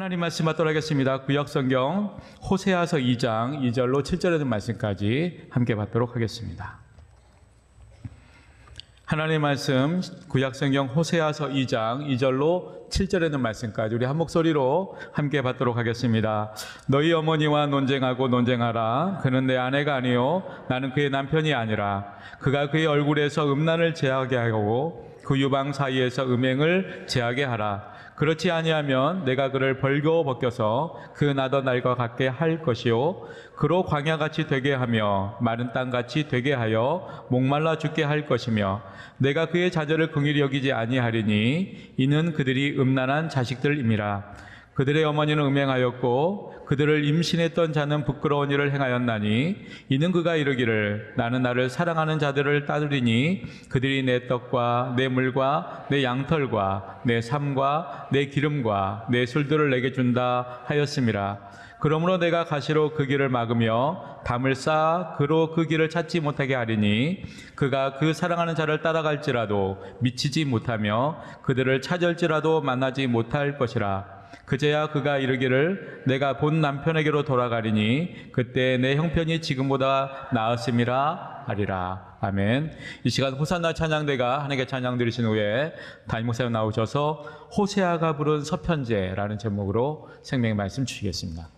하나님 말씀 받도록 하겠습니다. 구약성경 호세아서 2장 2절로 7절에 있는 말씀까지 함께 받도록 하겠습니다. 하나님 말씀 구약성경 호세아서 2장 2절로 7절에 있는 말씀까지 우리 한 목소리로 함께 받도록 하겠습니다. 너희 어머니와 논쟁하라. 그는 내 아내가 아니요 나는 그의 남편이 아니라 그가 그의 얼굴에서 음란을 제하게 하고 그 유방 사이에서 음행을 제하게 하라. 그렇지 아니하면 내가 그를 벌거 벗겨서 그 나던 날과 같게 할 것이요 그로 광야같이 되게 하며 마른 땅같이 되게 하여 목말라 죽게 할 것이며 내가 그의 자녀를 긍휼히 여기지 아니하리니 이는 그들이 음란한 자식들임이라. 그들의 어머니는 음행하였고 그들을 임신했던 자는 부끄러운 일을 행하였나니 이는 그가 이르기를 나는 나를 사랑하는 자들을 따르리니 그들이 내 떡과 내 물과 내 양털과 내 삶과 내 기름과 내 술들을 내게 준다 하였음이라. 그러므로 내가 가시로 그 길을 막으며 담을 쌓아 그로 그 길을 찾지 못하게 하리니 그가 그 사랑하는 자를 따라갈지라도 미치지 못하며 그들을 찾을지라도 만나지 못할 것이라. 그제야 그가 이르기를 내가 본 남편에게로 돌아가리니 그때 내 형편이 지금보다 나았음이라 하리라. 아멘. 이 시간 호산나 찬양대가 하나님께 찬양 드리신 후에 담임 목사님 나오셔서 호세아가 부른 서편제라는 제목으로 생명의 말씀 주시겠습니다.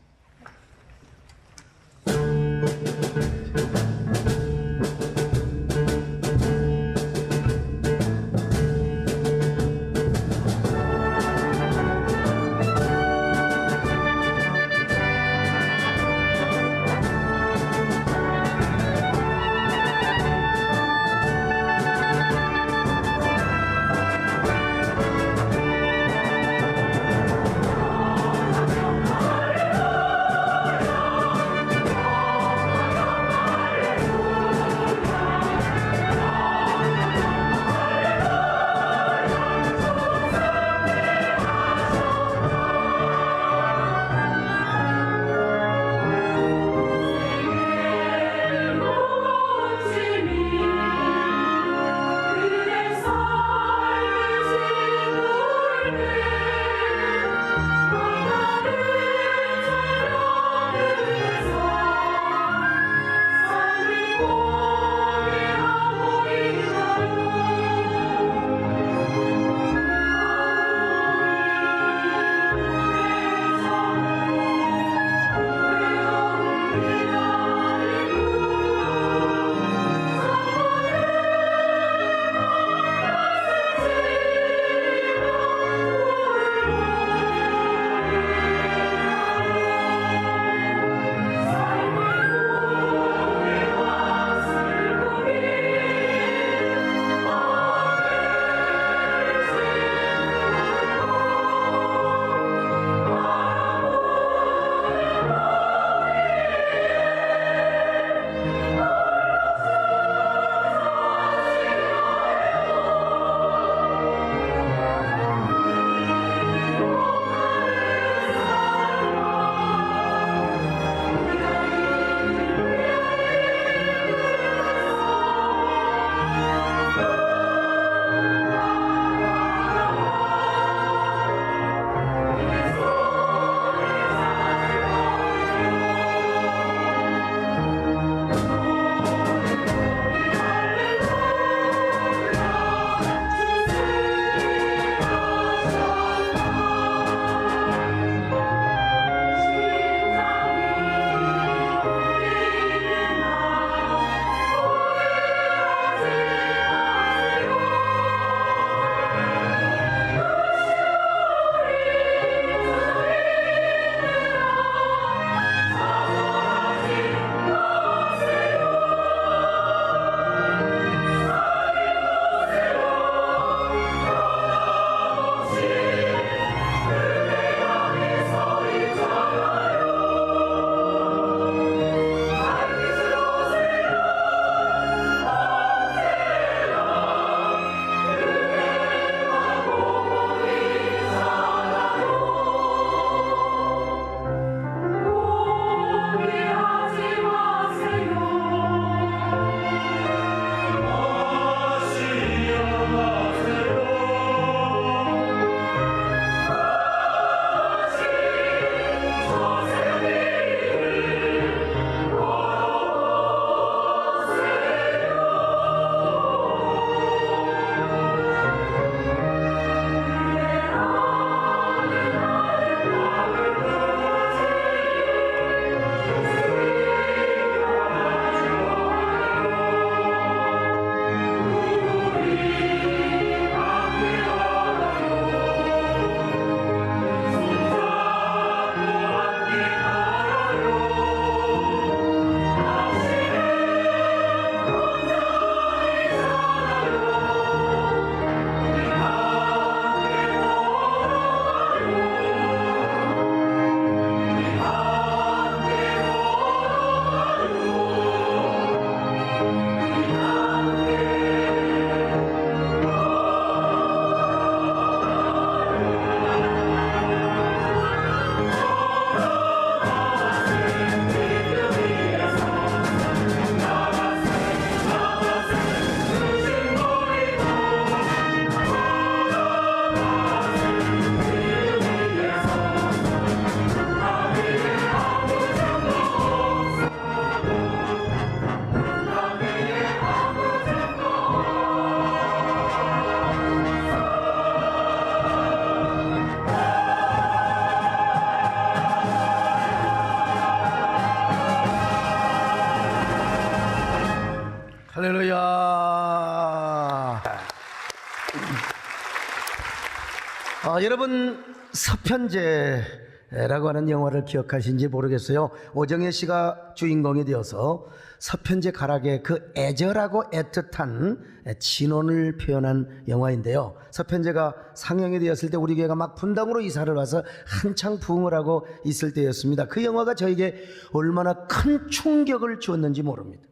여러분 서편제라고 하는 영화를 기억하신지 모르겠어요. 오정혜 씨가 주인공이 되어서 서편제 가락의 그 애절하고 애틋한 진혼을 표현한 영화인데요. 서편제가 상영이 되었을 때 우리 교회가 막 분당으로 이사를 와서 한창 부흥을 하고 있을 때였습니다. 그 영화가 저에게 얼마나 큰 충격을 주었는지 모릅니다.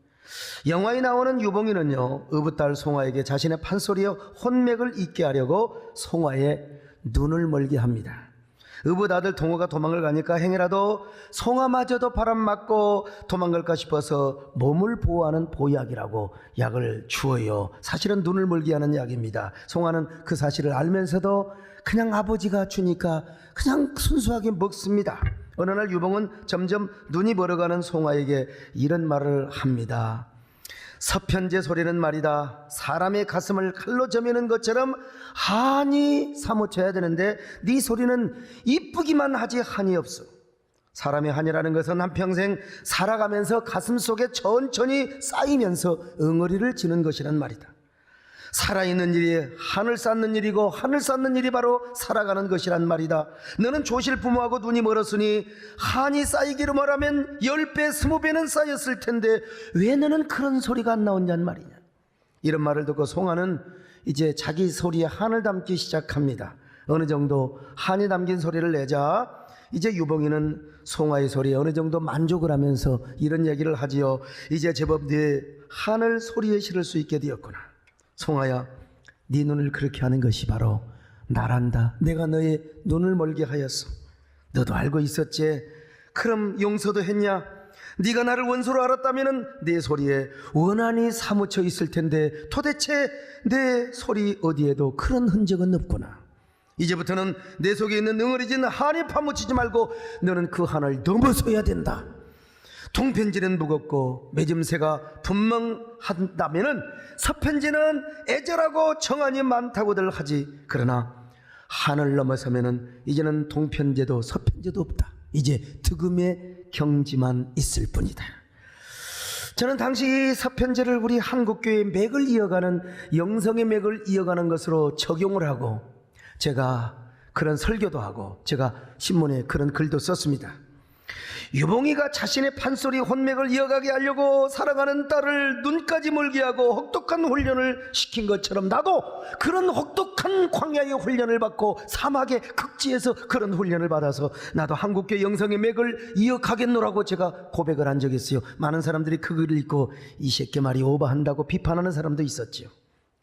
영화에 나오는 유봉이는요, 의붓딸 송화에게 자신의 판소리에 혼맥을 잊게 하려고 송화의 눈을 멀게 합니다. 의붓 아들 동호가 도망을 가니까 행여라도 송화마저도 바람 맞고 도망갈까 싶어서 몸을 보호하는 보약이라고 약을 주어요. 사실은 눈을 멀게 하는 약입니다. 송화는 그 사실을 알면서도 그냥 아버지가 주니까 그냥 순수하게 먹습니다. 어느 날 유봉은 점점 눈이 멀어가는 송화에게 이런 말을 합니다. 서편제 소리는 말이다, 사람의 가슴을 칼로 저미는 것처럼 한이 사무쳐야 되는데 네 소리는 이쁘기만 하지 한이 없어. 사람의 한이라는 것은 한평생 살아가면서 가슴 속에 천천히 쌓이면서 응어리를 지는 것이란 말이다. 살아있는 일이 하늘 쌓는 일이고 하늘 쌓는 일이 바로 살아가는 것이란 말이다. 너는 조실부모하고 눈이 멀었으니 한이 쌓이기로 말하면 10배 20배는 쌓였을 텐데 왜 너는 그런 소리가 안 나오냔 말이냐. 이런 말을 듣고 송화는 이제 자기 소리에 한을 담기 시작합니다. 어느 정도 한이 담긴 소리를 내자 이제 유봉이는 송화의 소리에 어느 정도 만족을 하면서 이런 얘기를 하지요. 이제 제법 네 한을 소리에 실을 수 있게 되었구나. 송아야, 네 눈을 그렇게 하는 것이 바로 나란다. 내가 너의 눈을 멀게 하였어. 너도 알고 있었지? 그럼 용서도 했냐? 네가 나를 원수로 알았다면 내 소리에 원한이 사무쳐 있을 텐데 도대체 내 소리 어디에도 그런 흔적은 없구나. 이제부터는 내 속에 있는 응어리진 한이 파묻히지 말고 너는 그 한을 넘어서야 된다. 통편지는 무겁고 매짐새가 분명한다면은 서편지는 애절하고 정한이 많다고들 하지. 그러나 한을 넘어서면은 이제는 동편제도 서편제도 없다. 이제 득음의 경지만 있을 뿐이다. 저는 당시 서편제를 우리 한국교회의 맥을 이어가는 영성의 맥을 이어가는 것으로 적용을 하고 제가 그런 설교도 하고 제가 신문에 그런 글도 썼습니다. 유봉이가 자신의 판소리 혼맥을 이어가게 하려고 살아가는 딸을 눈까지 멀게 하고 혹독한 훈련을 시킨 것처럼 나도 그런 혹독한 광야의 훈련을 받고 사막의 극지에서 그런 훈련을 받아서 나도 한국교회 영성의 맥을 이어가겠노라고 제가 고백을 한 적이 있어요. 많은 사람들이 그 글을 읽고 이 새끼 말이 오버한다고 비판하는 사람도 있었지요.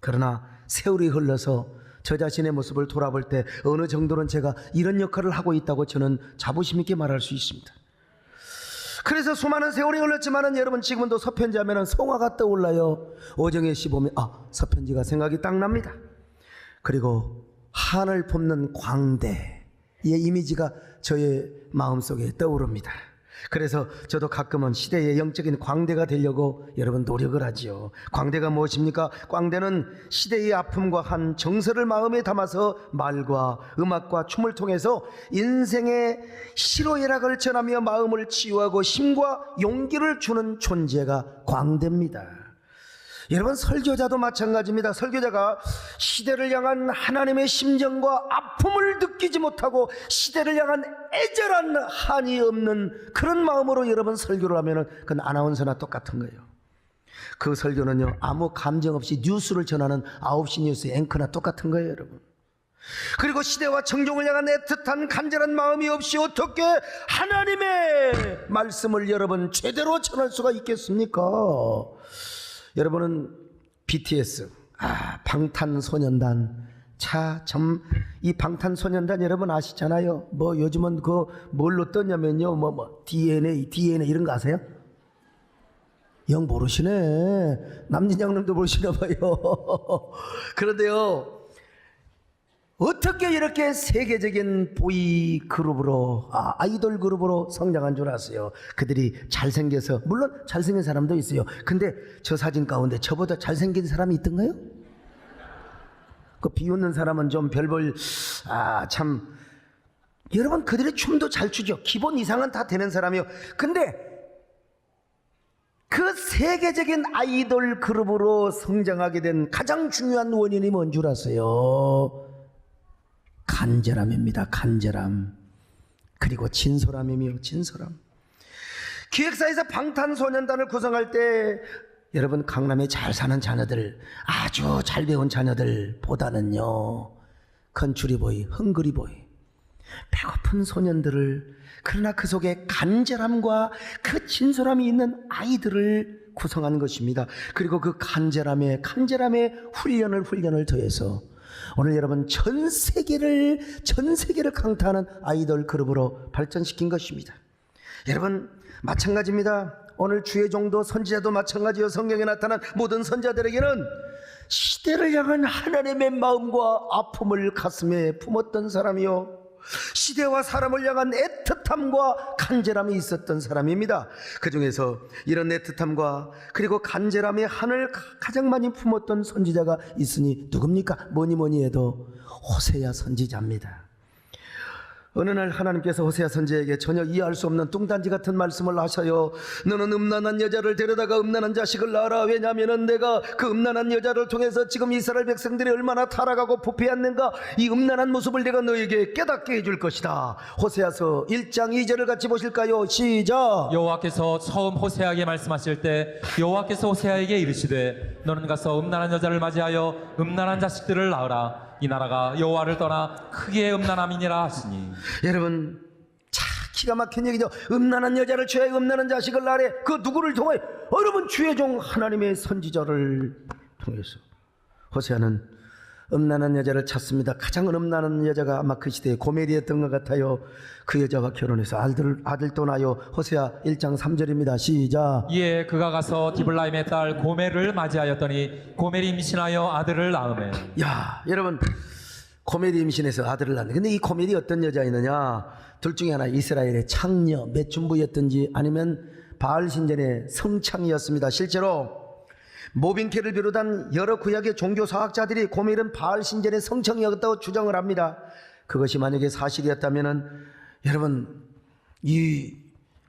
그러나 세월이 흘러서 저 자신의 모습을 돌아볼 때 어느 정도는 제가 이런 역할을 하고 있다고 저는 자부심 있게 말할 수 있습니다. 그래서 수많은 세월이 흘렀지만은 여러분 지금도 서편지 하면은 송화가 떠올라요. 오정혜 씨 보면 서편지가 생각이 딱 납니다. 그리고 한을 품는 광대의 이미지가 저의 마음속에 떠오릅니다. 그래서 저도 가끔은 시대의 영적인 광대가 되려고 여러분 노력을 하지요. 광대가 무엇입니까? 광대는 시대의 아픔과 한 정서를 마음에 담아서 말과 음악과 춤을 통해서 인생의 희로애락을 전하며 마음을 치유하고 힘과 용기를 주는 존재가 광대입니다. 여러분 설교자도 마찬가지입니다. 설교자가 시대를 향한 하나님의 심정과 아픔을 느끼지 못하고 시대를 향한 애절한 한이 없는 그런 마음으로 여러분 설교를 하면 그건 아나운서나 똑같은 거예요. 그 설교는요 아무 감정 없이 뉴스를 전하는 9시 뉴스 앵커나 똑같은 거예요 여러분. 그리고 시대와 청종을 향한 애틋한 간절한 마음이 없이 어떻게 하나님의 말씀을 여러분 제대로 전할 수가 있겠습니까? 여러분은 BTS, 방탄소년단. 이 방탄소년단 여러분 아시잖아요. 뭐 요즘은 그 뭘로 떴냐면요. DNA 이런 거 아세요? 영 모르시네. 남진양님도 모르시나 봐요. 그런데요. 어떻게 이렇게 세계적인 보이 그룹으로 아이돌 그룹으로 성장한 줄 아세요? 그들이 잘생겨서 물론 잘생긴 사람도 있어요. 근데 저 사진 가운데 저보다 잘생긴 사람이 있던가요? 그 비웃는 사람은 좀 별볼 참 여러분 그들이 춤도 잘 추죠. 기본 이상은 다 되는 사람이요. 근데 그 세계적인 아이돌 그룹으로 성장하게 된 가장 중요한 원인이 뭔 줄 아세요? 간절함입니다. 간절함. 그리고 진솔함이며 진솔함. 기획사에서 방탄소년단을 구성할 때 여러분 강남에 잘 사는 자녀들, 아주 잘 배운 자녀들보다는요 컨츄리보이, 헝그리보이, 배고픈 소년들을, 그러나 그 속에 간절함과 그 진솔함이 있는 아이들을 구성한 것입니다. 그리고 그 간절함에 훈련을 더해서 오늘 여러분 전 세계를 강타하는 아이돌 그룹으로 발전시킨 것입니다. 여러분 마찬가지입니다. 오늘 주의 종도 선지자도 마찬가지요. 성경에 나타난 모든 선지자들에게는 시대를 향한 하나님의 마음과 아픔을 가슴에 품었던 사람이요, 시대와 사람을 향한 애틋함과 간절함이 있었던 사람입니다. 그 중에서 이런 애틋함과 그리고 간절함의 한을 가장 많이 품었던 선지자가 있으니 누굽니까? 뭐니 해도 호세야 선지자입니다. 어느 날 하나님께서 호세아 선지자에게 전혀 이해할 수 없는 뚱딴지 같은 말씀을 하셔요. 너는 음란한 여자를 데려다가 음란한 자식을 낳아라. 왜냐하면 내가 그 음란한 여자를 통해서 지금 이스라엘 백성들이 얼마나 타락하고 부패했는가, 이 음란한 모습을 내가 너에게 깨닫게 해줄 것이다. 호세아서 1장 2절을 같이 보실까요? 시작. 여호와께서 처음 호세아에게 말씀하실 때 여호와께서 호세아에게 이르시되 너는 가서 음란한 여자를 맞이하여 음란한 자식들을 낳으라. 이 나라가 여호와를 떠나 크게 음란함이니라 하시니. 여러분 기가 막힌 얘기죠. 음란한 여자를 취하여 음란한 자식을 낳으래. 그 누구를 통해? 여러분 주의 종 하나님의 선지자를 통해서 호세아는 음란한 여자를 찾습니다. 가장 음란한 여자가 아마 그 시대에 고멜이었던 것 같아요. 그 여자와 결혼해서 아들도 낳아요. 호세아 1장 3절입니다. 시작. 이에 그가 가서 디블라임의 딸 고멜을 맞이하였더니 고멜이 임신하여 아들을 낳으매. 야 여러분, 고멜이 임신해서 아들을 낳네. 근데 이 고멜이 어떤 여자이느냐? 둘 중에 하나, 이스라엘의 창녀 매춘부였든지 아니면 바알 신전의 성창이었습니다. 실제로 모빈케를 비롯한 여러 구약의 종교사학자들이 고멜은 바알 신전의 성청이었다고 주장을 합니다. 그것이 만약에 사실이었다면 여러분, 이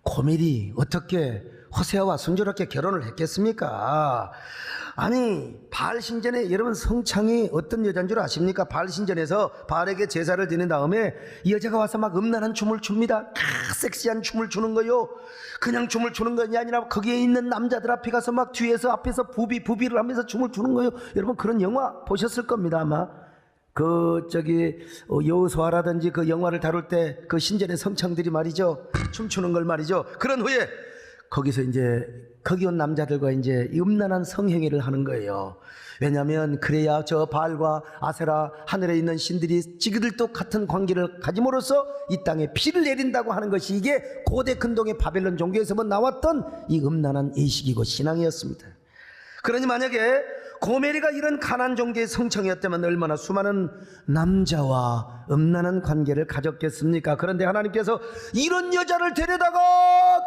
고멜이 어떻게 호세아와 순조롭게 결혼을 했겠습니까? 아니, 바알 신전에 여러분 성창이 어떤 여자인 줄 아십니까? 바알 신전에서 바알에게 제사를 드린 다음에 이 여자가 와서 막 음란한 춤을 춥니다. 섹시한 춤을 추는 거요. 그냥 춤을 추는 것이 아니라 거기에 있는 남자들 앞에 가서 막 뒤에서 앞에서 부비를 하면서 춤을 추는 거요. 여러분 그런 영화 보셨을 겁니다. 아마 여호수아라든지 그 영화를 다룰 때 그 신전의 성창들이 말이죠, 춤추는 걸 말이죠. 그런 후에 거기서 이제 거기 온 남자들과 이제 음란한 성행위를 하는 거예요. 왜냐하면 그래야 저 바알과 아세라, 하늘에 있는 신들이 지그들도 같은 관계를 가짐으로써 이 땅에 비를 내린다고 하는 것이 이게 고대 근동의 바벨론 종교에서만 나왔던 이 음란한 의식이고 신앙이었습니다. 그러니 만약에 고멜이가 이런 가난 종교의 성청이었다면 얼마나 수많은 남자와 음란한 관계를 가졌겠습니까? 그런데 하나님께서 이런 여자를 데려다가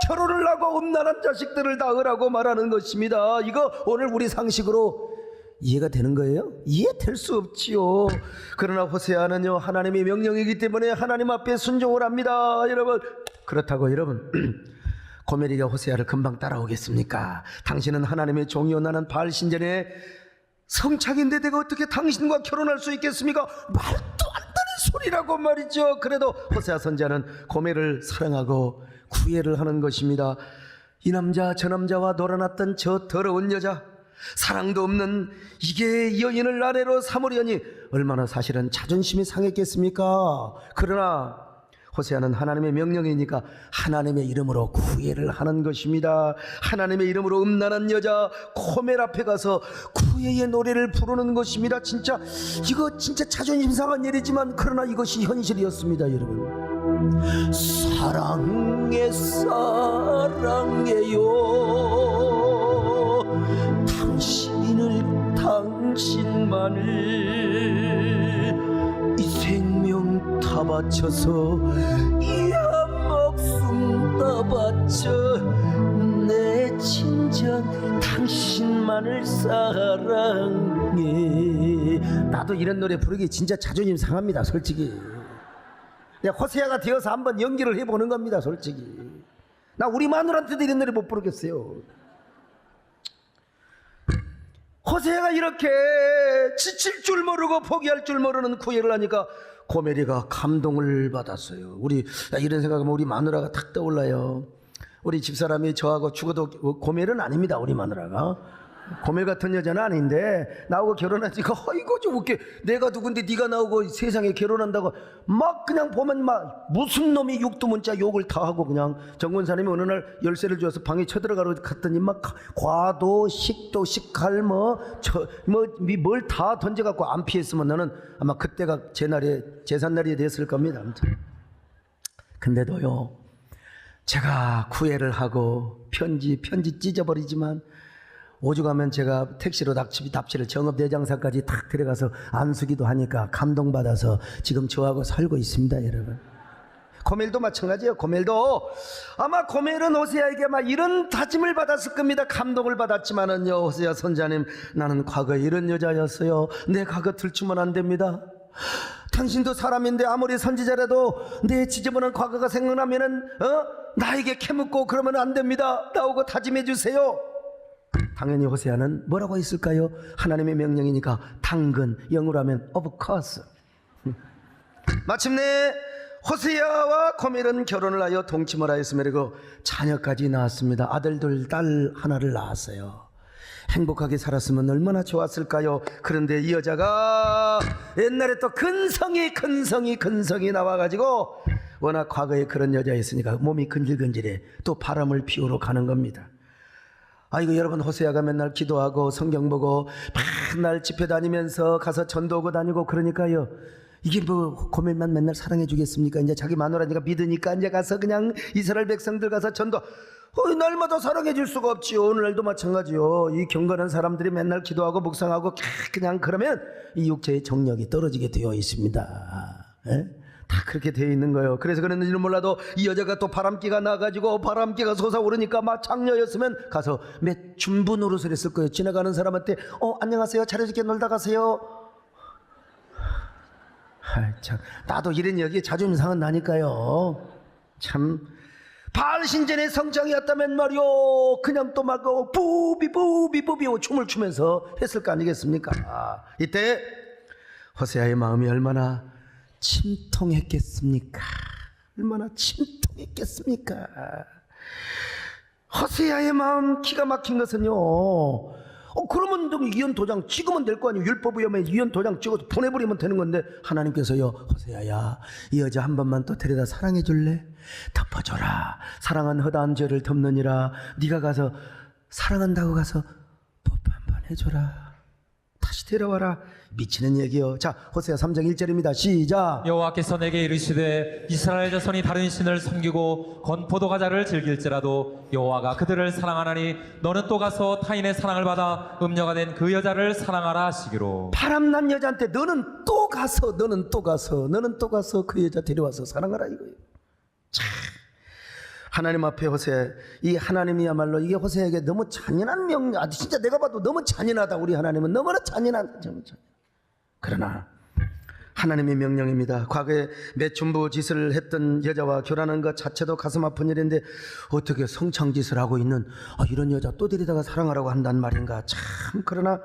결혼을 하고 음란한 자식들을 낳으라고 말하는 것입니다. 이거 오늘 우리 상식으로 이해가 되는 거예요? 이해될 수 없지요. 그러나 호세아는요, 하나님의 명령이기 때문에 하나님 앞에 순종을 합니다. 여러분, 그렇다고 여러분 고멜이가 호세아를 금방 따라오겠습니까? 당신은 하나님의 종이요 나는 바알 신전의 성착인데 내가 어떻게 당신과 결혼할 수 있겠습니까? 말도 안 되는 소리라고 말이죠. 그래도 호세아 선지자는 고멜을 사랑하고 구애를 하는 것입니다. 이 남자 저 남자와 놀아났던 저 더러운 여자, 사랑도 없는 이게 여인을 아내로 삼으려니 얼마나 사실은 자존심이 상했겠습니까? 그러나 호세아는 하나님의 명령이니까 하나님의 이름으로 구애를 하는 것입니다. 하나님의 이름으로 음란한 여자 고멜 앞에 가서 구애의 노래를 부르는 것입니다. 이거 진짜 자존심 상한 일이지만 그러나 이것이 현실이었습니다. 여러분, 사랑해요 당신만을 이 생명 다 바쳐서 이한 목숨 다 바쳐 내 진정 당신만을 사랑해. 나도 이런 노래 부르기 진짜 자존심 상합니다, 솔직히. 그냥 호세아가 되어서 한번 연기를 해보는 겁니다, 솔직히. 나 우리 마누라한테도 이런 노래 못 부르겠어요. 호세아가 이렇게 지칠 줄 모르고 포기할 줄 모르는 구애를 하니까 고메리가 감동을 받았어요. 우리 이런 생각하면 우리 마누라가 탁 떠올라요. 우리 집사람이 저하고 죽어도 고멜은 아닙니다. 우리 마누라가 고멜 같은 여자는 아닌데 나하고 결혼하니까 아이고 좀 웃겨. 내가 누군데 네가 나오고 세상에 결혼한다고 막 그냥 보면 막 무슨 놈이 육두문자 욕을 다 하고 그냥 정권사님이 어느 날 열쇠를 주어서 방에 쳐들어가러 갔더니 막 과도 식도 식칼 뭘 다 던져갖고 안 피했으면 나는 아마 그때가 제삿날이 됐을 겁니다. 아무튼 근데도요 제가 구애를 하고 편지 찢어버리지만 오죽하면 제가 택시로 납치를 정읍대장사까지 탁 들어가서 안수기도 하니까 감동받아서 지금 저하고 살고 있습니다. 여러분 고멜도 마찬가지예요. 고멜도 아마 고멜은 호세아에게 막 이런 다짐을 받았을 겁니다. 감동을 받았지만은요 호세아 선자님 나는 과거에 이런 여자였어요. 내 과거 들추면 안 됩니다. 당신도 사람인데 아무리 선지자라도 내 지저분한 과거가 생각나면은 나에게 캐묻고 그러면 안 됩니다. 나오고 다짐해 주세요. 당연히 호세아는 뭐라고 했을까요? 하나님의 명령이니까 당근, 영어로 하면 of course. 마침내 호세아와 고멜은 결혼을 하여 동침을 하였으며 그리고 자녀까지 낳았습니다. 아들들, 딸 하나를 낳았어요. 행복하게 살았으면 얼마나 좋았을까요? 그런데 이 여자가 옛날에 또 근성이 나와가지고 워낙 과거에 그런 여자였으니까 몸이 근질근질해 또 바람을 피우러 가는 겁니다. 아이고 여러분 호세아가 맨날 기도하고 성경 보고 맨날 집회 다니면서 가서 전도하고 다니고 그러니까요 이게 뭐 고멜만 맨날 사랑해 주겠습니까? 이제 자기 마누라니까 믿으니까 이제 가서 그냥 이스라엘 백성들 가서 전도 날마다 사랑해 줄 수가 없지요. 오늘날도 마찬가지요. 이 경건한 사람들이 맨날 기도하고 묵상하고 그냥 그러면 이 육체의 정력이 떨어지게 되어 있습니다. 다 그렇게 되어 있는 거예요. 그래서 그랬는지는 몰라도 이 여자가 또 바람기가 나가지고 바람기가 솟아오르니까 막 장녀였으면 가서 몇 준부 노릇을 했을 거예요. 지나가는 사람한테 안녕하세요 차려지게 놀다 가세요. 참 나도 이런 얘기 자존심 상은 나니까요. 참 바알 신전의 성장이었다면 말이요 그냥 또 막 부비 춤을 추면서 했을 거 아니겠습니까? 이때 호세아의 마음이 얼마나 침통했겠습니까? 얼마나 침통했겠습니까? 호세아의 마음 기가 막힌 것은요 그러면 이혼 도장 찍으면 될 거 아니에요. 율법 위험에 이혼 도장 찍어서 보내버리면 되는 건데 하나님께서요 호세아야 이 여자 한 번만 또 데려다 사랑해 줄래? 덮어줘라. 사랑한 허다한 죄를 덮느니라. 네가 가서 사랑한다고 가서 뽀뽀 한번 해줘라. 다시 데려와라. 미치는 얘기요. 자 호세아 3장 1절입니다. 시작. 여호와께서 내게 이르시되 이스라엘 자손이 다른 신을 섬기고 건포도 과자를 즐길지라도 여호와가 그들을 사랑하나니 너는 또 가서 타인의 사랑을 받아 음녀가 된 그 여자를 사랑하라 하시기로. 바람난 여자한테 너는 또 가서 그 여자 데려와서 사랑하라 이거예요. 참 하나님 앞에 호세아 이 하나님이야말로 이게 호세아에게 너무 잔인한 명령. 진짜 내가 봐도 너무 잔인하다. 우리 하나님은 너무나 잔인한. 그러나 하나님의 명령입니다. 과거에 매춘부 짓을 했던 여자와 결혼하는 것 자체도 가슴 아픈 일인데 어떻게 성창짓을 하고 있는 이런 여자 또 데리다가 사랑하라고 한단 말인가. 참 그러나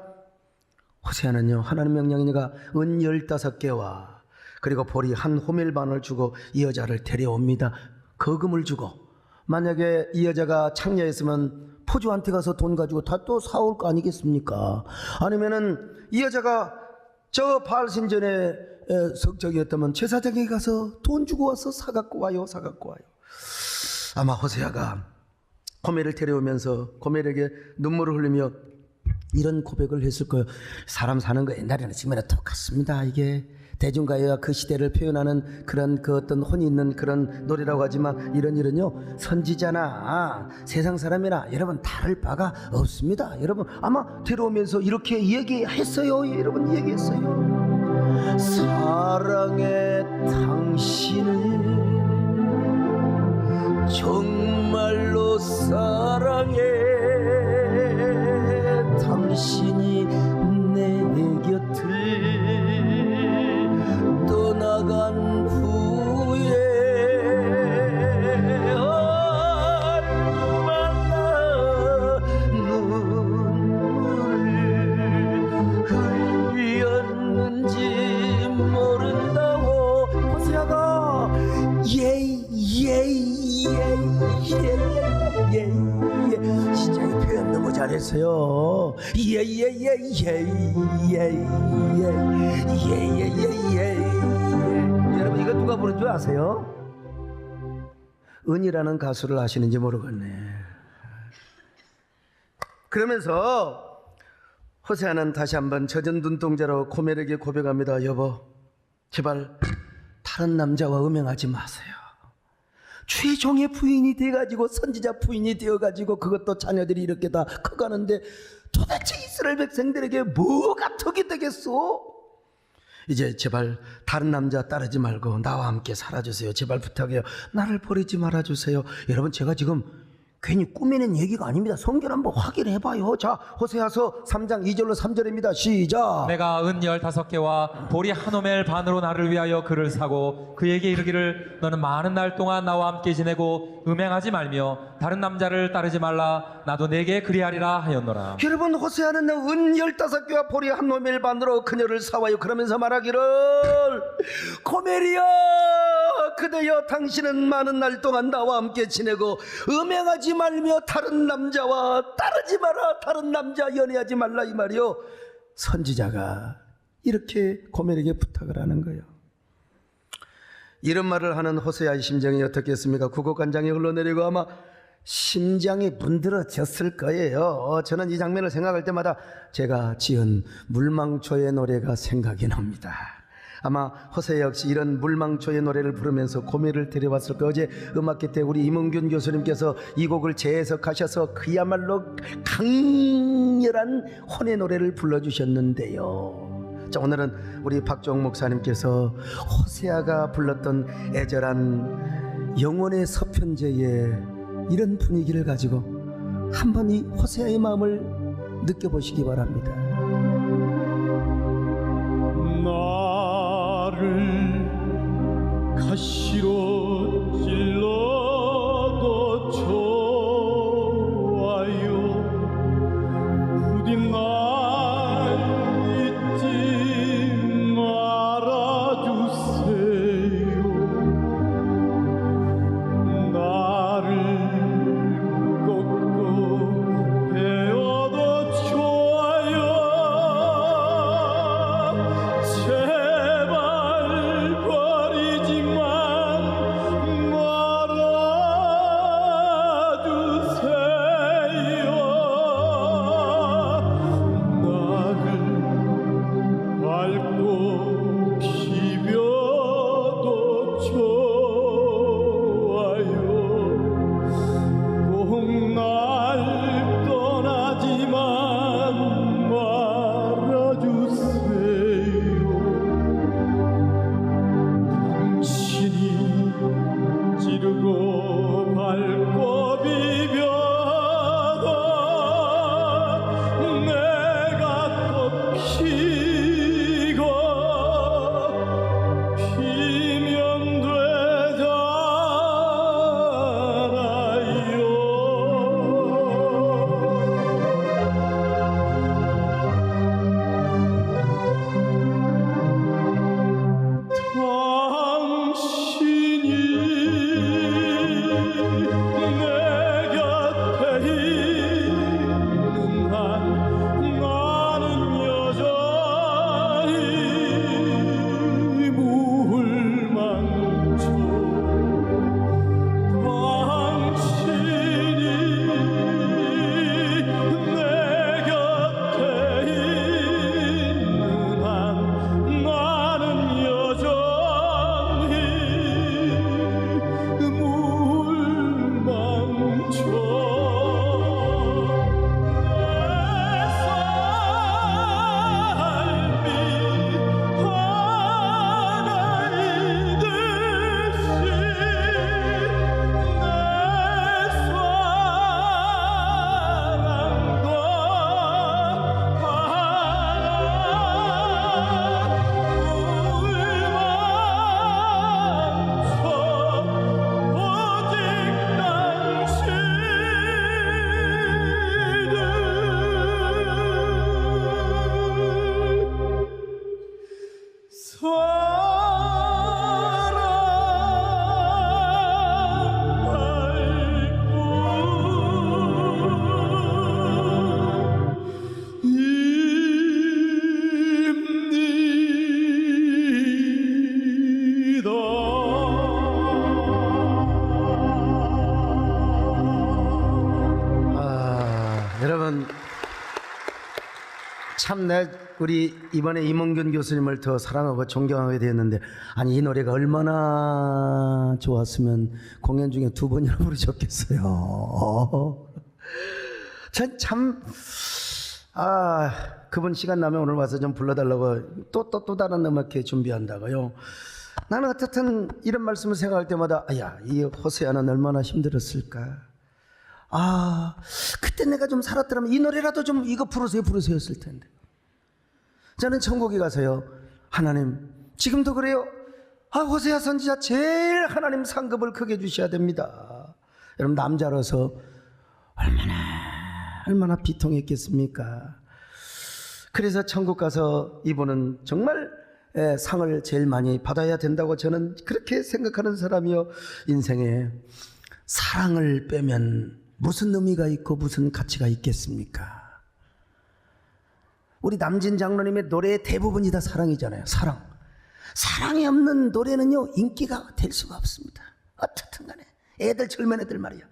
호세아는요 하나님 명령이니까 은 15개와 그리고 보리 한 호멜반을 주고 이 여자를 데려옵니다. 거금을 주고. 만약에 이 여자가 창녀였으면 포주한테 가서 돈 가지고 다 또 사올 거 아니겠습니까? 아니면은 이 여자가 저 바알 신전의 석적이었다면 제사장에게 가서 돈 주고 와서 사갖고 와요. 아마 호세아가 고멜을 데려오면서 고멜에게 눈물을 흘리며 이런 고백을 했을 거예요. 사람 사는 거 옛날에는 지금이나 똑같습니다. 이게 대중가요가 그 시대를 표현하는 그런 그 어떤 혼이 있는 그런 노래라고 하지만 이런요 선지자나 세상 사람이나 여러분 다를 바가 없습니다. 여러분 아마 데려오면서 이렇게 얘기했어요. 여러분 얘기했어요. 사랑의 당신을 정말로 사랑해. 당신이 내 곁을 떠나간 후에 얼마나 눈물을 흘렸는지 모른다고 잘했어요. 여러분 이거 누가 부른 줄 아세요? 은이라는 가수를 아시는지 모르겠네. 그러면서 호세아는 다시 한번 젖은 눈동자로 고멜에게 고백합니다. 여보, 제발 다른 남자와 음행하지 마세요. 최종의 부인이 돼가지고 선지자 부인이 되어가지고 그것도 자녀들이 이렇게 다 커가는데 도대체 이스라엘 백성들에게 뭐가 덕이 되겠소? 이제 제발 다른 남자 따르지 말고 나와 함께 살아주세요. 제발 부탁해요. 나를 버리지 말아주세요. 여러분 제가 지금 괜히 꾸미는 얘기가 아닙니다. 성경 한번 확인해봐요. 자, 호세아서 3장 2절로 3절입니다. 시작. 내가 은 15개와 보리 한 오멜 반으로 나를 위하여 그를 사고 그에게 이르기를 너는 많은 날 동안 나와 함께 지내고 음행하지 말며 다른 남자를 따르지 말라. 나도 내게 그리하리라 하였노라. 여러분 호세아는 은 15개와 보리 한 오멜 반으로 그녀를 사와요. 그러면서 말하기를 고멜이여 그대여 당신은 많은 날 동안 나와 함께 지내고 음행하지 말며 다른 남자와 따르지 마라. 다른 남자 연애하지 말라 이 말이요. 선지자가 이렇게 고멜에게 부탁을 하는 거예요. 이런 말을 하는 호세아의 심정이 어떻겠습니까? 구곡간장이 흘러내리고 아마 심장이 문드러졌을 거예요. 저는 이 장면을 생각할 때마다 제가 지은 물망초의 노래가 생각이 납니다. 아마 호세 역시 이런 물망초의 노래를 부르면서 고멜을 데려왔을 거예요. 어제 음악회 때 우리 임은균 교수님께서 이 곡을 재해석하셔서 그야말로 강렬한 혼의 노래를 불러주셨는데요. 자, 오늘은 우리 박종 목사님께서 호세아가 불렀던 애절한 영혼의 서편제의 이런 분위기를 가지고 한번 이 호세아의 마음을 느껴보시기 바랍니다. 나를 가시로 찔러도 좋아요. 부디 날 잊지 말아주세요. 나를 꺾고 베어도 좋아요. 제발 버리지만 말아주세요. 나를 밟고 비벼도 좋아요. 꼭 날 떠나지만 말아주세요. 당신이 찌르고 밟고 비벼도 내가 또 피고 피면 당신이 내 곁에 있는 한 나는 여전히 물망초. 당신이 내 곁에 있는 한 나는 여전히 물망초. 내 삶이 하나이듯이 내 사랑도 사랑할 뿐. 참 우리 이번에 임원균 교수님을 더 사랑하고 존경하게 되었는데, 아니 이 노래가 얼마나 좋았으면 공연 중에 2번이나 부르셨겠어요. 전 참 그분 시간 나면 오늘 와서 좀 불러달라고 또 다른 음악회 준비한다고요. 나는 어쨌든 이런 말씀을 생각할 때마다 이 호세아는 얼마나 힘들었을까. 그때 내가 좀 살았더라면 이 노래라도 좀 이거 부르세요 했을 텐데. 저는 천국에 가서요, 하나님 지금도 그래요. 호세아 선지자 제일 하나님 상급을 크게 주셔야 됩니다. 여러분 남자로서 얼마나 비통했겠습니까? 그래서 천국 가서 이분은 정말 상을 제일 많이 받아야 된다고 저는 그렇게 생각하는 사람이요. 인생에 사랑을 빼면 무슨 의미가 있고 무슨 가치가 있겠습니까? 우리 남진 장로님의 노래의 대부분이 다 사랑이잖아요. 사랑이 없는 노래는요 인기가 될 수가 없습니다. 어쨌든 간에 애들 젊은 애들 말이야,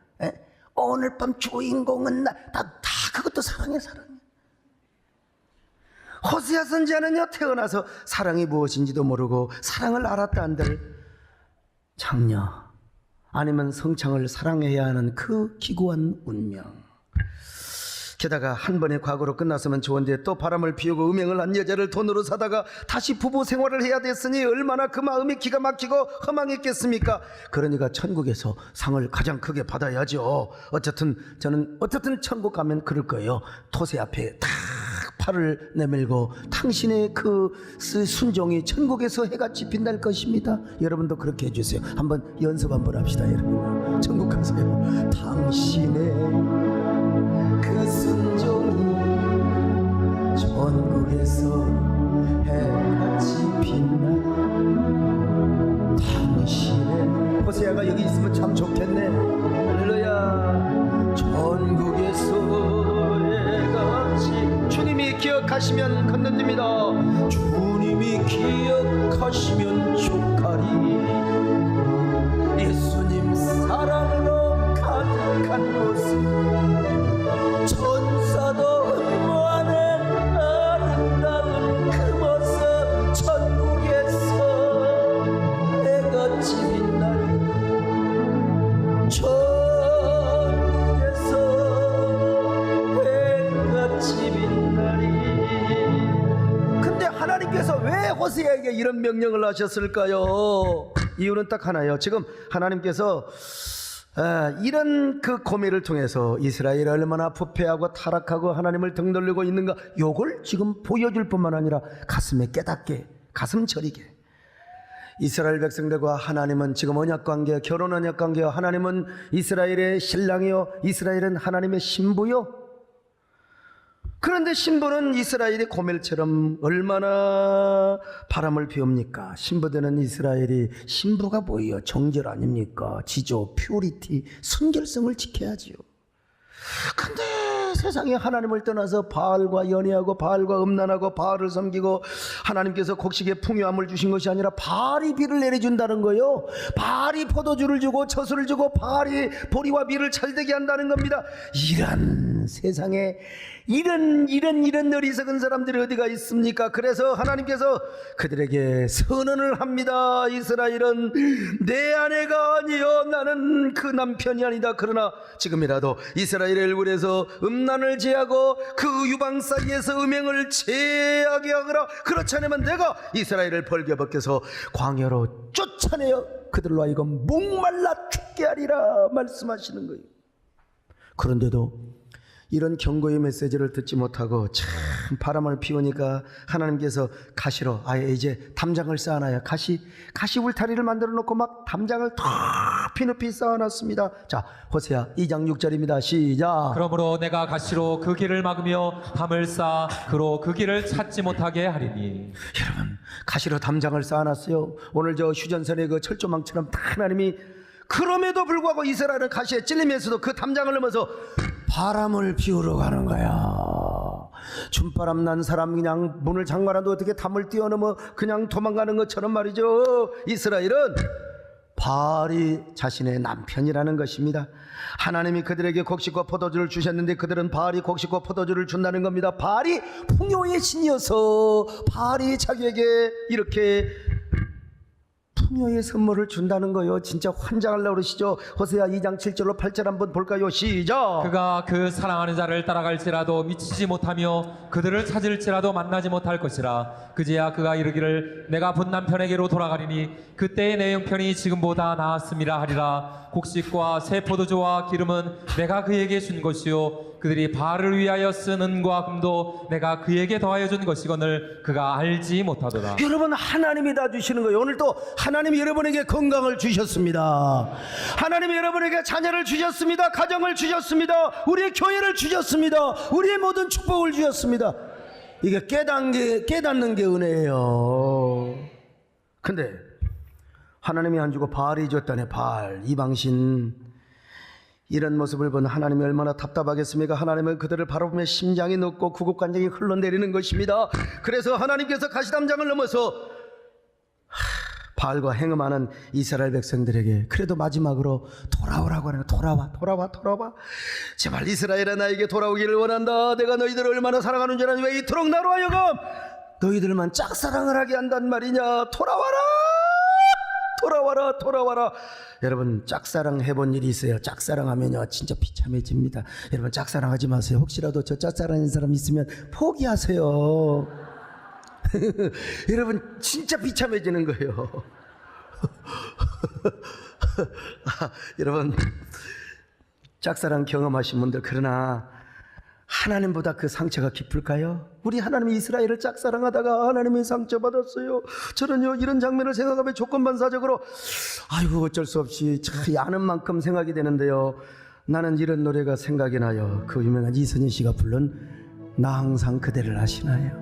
오늘 밤 주인공은 다 그것도 사랑이야. 호세아 선지자는요 태어나서 사랑이 무엇인지도 모르고 사랑을 알았다 한들 장녀 아니면 성창을 사랑해야 하는 그 기구한 운명. 게다가 한 번의 과거로 끝났으면 좋은데 또 바람을 피우고 음행을 한 여자를 돈으로 사다가 다시 부부 생활을 해야 됐으니 얼마나 그 마음이 기가 막히고 허망했겠습니까? 그러니까 천국에서 상을 가장 크게 받아야죠. 저는 천국 가면 그럴 거예요. 토세 앞에 탁 팔을 내밀고 당신의 그 순종이 천국에서 해같이 빛날 것입니다. 여러분도 그렇게 해주세요. 한번 연습 한번 합시다. 여러분 천국 가세요. 당신의 그 순종이 천국에서 해같이 빛나. 당신의 호세아가 여기 있으면 참 좋겠네. 할렐루야. 천국에서 해같이. 주님이 기억하시면 건너듭니다. 주님이 기억하시면 족하리. 예수님 사랑으로 가득한 모습, 천사도 흠모하는 아름다운 그 모습, 천국에서 해같이 빛나리. 천국에서 해같이 빛나리. 근데 하나님께서 왜 호세아에게 이런 명령을 하셨을까요? 이유는 딱 하나예요. 지금 하나님께서 이런 그 고민을 통해서 이스라엘이 얼마나 부패하고 타락하고 하나님을 등돌리고 있는가, 요걸 지금 보여줄 뿐만 아니라 가슴에 깨닫게, 가슴 저리게. 이스라엘 백성들과 하나님은 지금 언약관계, 결혼 언약관계요. 하나님은 이스라엘의 신랑이요, 이스라엘은 하나님의 신부요. 그런데 신부는 이스라엘의 고멜처럼 얼마나 바람을 피웁니까? 신부되는 이스라엘이, 신부가 뭐예요? 정결 아닙니까? 지조, 퓨리티, 순결성을 지켜야지요. 근데 세상에 하나님을 떠나서 바알과 연애하고 바알과 음란하고 바알을 섬기고, 하나님께서 곡식에 풍요함을 주신 것이 아니라 바알이 비를 내려준다는 거예요. 바알이 포도주를 주고 젖을 주고 바알이 보리와 밀을 잘되게 한다는 겁니다. 이런 세상에 이런 어리석은 사람들이 어디가 있습니까? 그래서 하나님께서 그들에게 선언을 합니다. 이스라엘은 내 아내가 아니요 나는 그 남편이 아니다. 그러나 지금이라도 이스라엘의 얼굴에서 음란을 제하고 그 유방 사이에서 음행을 제하게 하거라. 그렇지 않으면 내가 이스라엘을 벌게 벗겨서 광야로 쫓아내어 그들로 하여금 목말라 죽게 하리라 말씀하시는 거예요. 그런데도 이런 경고의 메시지를 듣지 못하고 참 바람을 피우니까 하나님께서 가시로 아예 이제 담장을 쌓아놔요. 가시 울타리를 만들어 놓고 막 담장을 높이 높이 쌓아놨습니다. 자, 호세아 2장 6절입니다. 시작. 그러므로 내가 가시로 그 길을 막으며 담을 쌓아 그로 그 길을 찾지 못하게 하리니. 여러분, 가시로 담장을 쌓아놨어요. 오늘 저 휴전선의 그 철조망처럼 다 하나님이, 그럼에도 불구하고 이스라엘은 가시에 찔리면서도 그 담장을 넘어서 바람을 피우러 가는 거야. 춤바람 난 사람 그냥 문을 잠가놔도 어떻게 담을 뛰어넘어 그냥 도망가는 것처럼 말이죠. 이스라엘은 바알이 자신의 남편이라는 것입니다. 하나님이 그들에게 곡식과 포도주를 주셨는데 그들은 바알이 곡식과 포도주를 준다는 겁니다. 바알이 풍요의 신이어서 바알이 자기에게 이렇게 풍요의 선물을 준다는 거예요. 진짜 환장하려고 그러시죠. 호세아 2장 7절로 8절 한번 볼까요? 시작. 그가 그 사랑하는 자를 따라갈지라도 미치지 못하며 그들을 찾을지라도 만나지 못할 것이라. 그제야 그가 이르기를 내가 본 남편에게로 돌아가리니 그때의 내 형편이 지금보다 나았음이라 하리라. 곡식과 새 포도주와 기름은 내가 그에게 준 것이요 그들이 바알을 위하여 쓴 은과 금도 내가 그에게 더하여 준 것이거늘 그가 알지 못하도다. 여러분, 하나님이 다 주시는 거예요. 오늘 또 하나님이 여러분에게 건강을 주셨습니다. 하나님이 여러분에게 자녀를 주셨습니다. 가정을 주셨습니다. 우리의 교회를 주셨습니다. 우리의 모든 축복을 주셨습니다. 이게 깨닫는 게 은혜예요. 근데 하나님이 안 주고 바알이 줬다네. 바알, 이방신. 이런 모습을 본 하나님이 얼마나 답답하겠습니까? 하나님은 그들을 바라보며 심장이 녹고 구급관정이 흘러내리는 것입니다. 그래서 하나님께서 가시담장을 넘어서 바알과 행음하는 이스라엘 백성들에게 그래도 마지막으로 돌아오라고 하는 거예요. 돌아와. 제발 이스라엘아, 나에게 돌아오기를 원한다. 내가 너희들을 얼마나 사랑하는 줄 아니? 왜 이토록 나로 하여금 너희들만 짝사랑을 하게 한단 말이냐? 돌아와라. 여러분, 짝사랑 해본 일이 있어요? 짝사랑하면요 진짜 비참해집니다. 여러분, 짝사랑하지 마세요. 혹시라도 저 짝사랑하는 사람 있으면 포기하세요. 여러분, 진짜 비참해지는 거예요. 여러분, 짝사랑 경험하신 분들, 그러나 하나님보다 그 상처가 깊을까요? 우리 하나님이 이스라엘을 짝사랑하다가 하나님이 상처받았어요. 저는요 이런 장면을 생각하면 조건반사적으로 아이고 어쩔 수 없이 참 아는 만큼 생각이 되는데요. 나는 이런 노래가 생각이 나요. 그 유명한 이선희 씨가 부른 나 항상 그대를 아시나요?